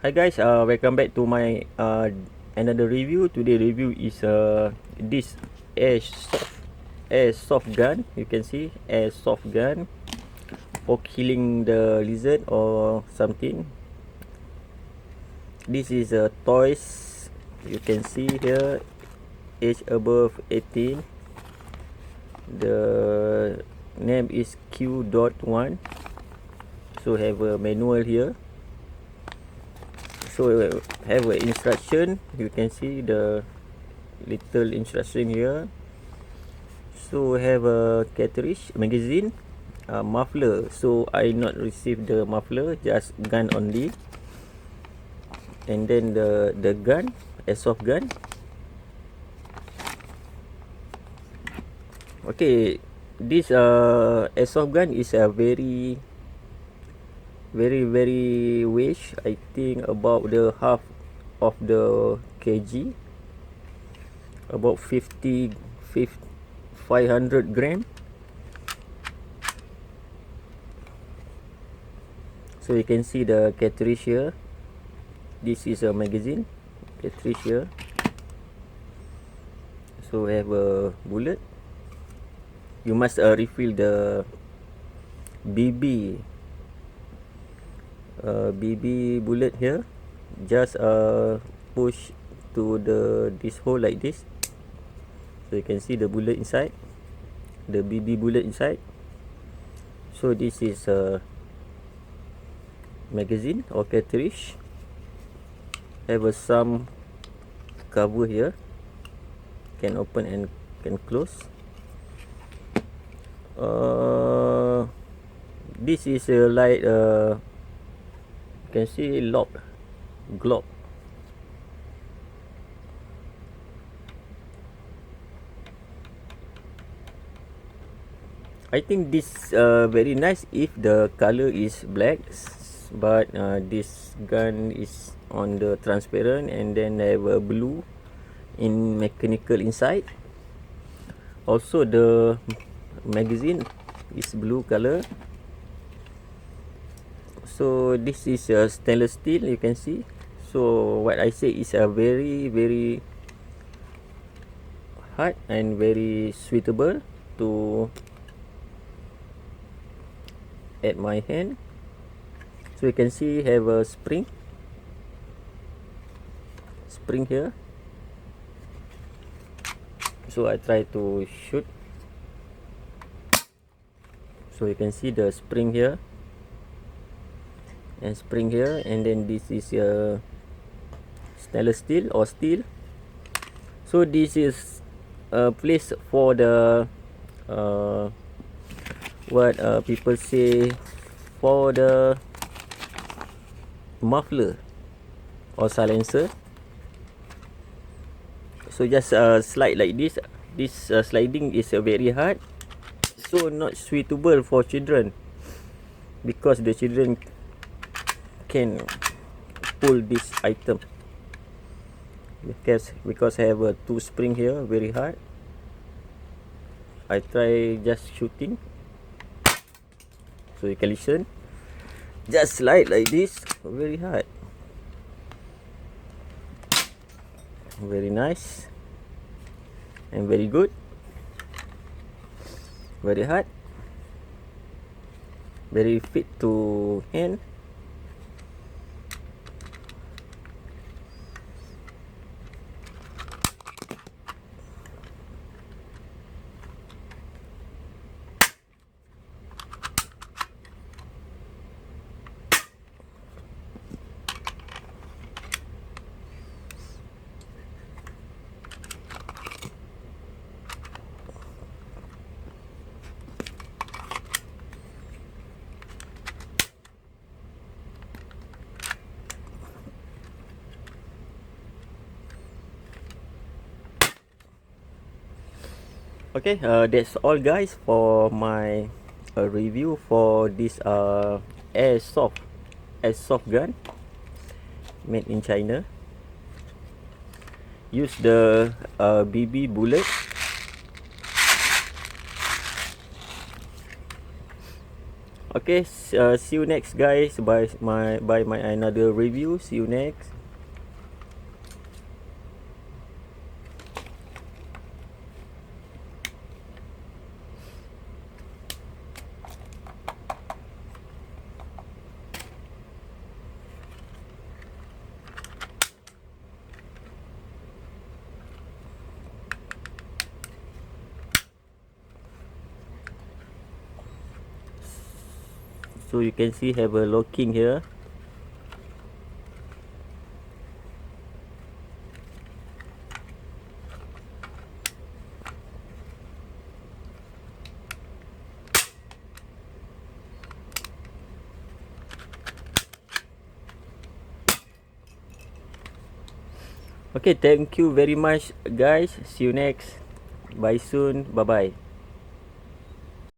Hi guys, welcome back to my another review. Today review is this air soft gun. You can see air soft gun for killing the lizard or something. This is a toys. You can see here, age above 18. The name is Q.1. So have a manual here. So have an instruction. You can see the little instruction here. So have a cartridge, magazine, muffler. So I not receive the muffler, just gun only. And then the gun, airsoft gun. Okay, this airsoft gun is a very wish. I think about the half of the kg, about 500 gram. So you can see the cartridge here. This is a magazine cartridge here. So have a bullet. You must refill the BB bullet here. Just push to this hole like this, so you can see the bullet inside, the BB bullet inside. So this is a magazine or cartridge. Have some cover here, can open and can close. This is like you can see Glock. I think this very nice if the color is black, but this gun is on the transparent, and then I have a blue in mechanical inside. Also the magazine is blue color. So this is a stainless steel, you can see. So what I say is a very hard and very suitable to at my hand. So you can see have a spring here. So I try to shoot. So you can see the spring here and spring here, and then this is a stainless steel or steel. So this is a place for the what people say, for the muffler or silencer. So just slide like this. This sliding is very hard, so not suitable for children, because the children can pull this item, because I have a two spring here, very hard. I try just shooting. So you can listen, just slide like this, very hard, very nice and very good. Very hard, very fit to hand. Okay, that's all guys for my review for this airsoft gun made in China. Use the BB bullet. Okay, see you next guys. By my another review. See you next. So you can see have a locking here. Okay, thank you very much guys. See you next. Bye soon. Bye bye.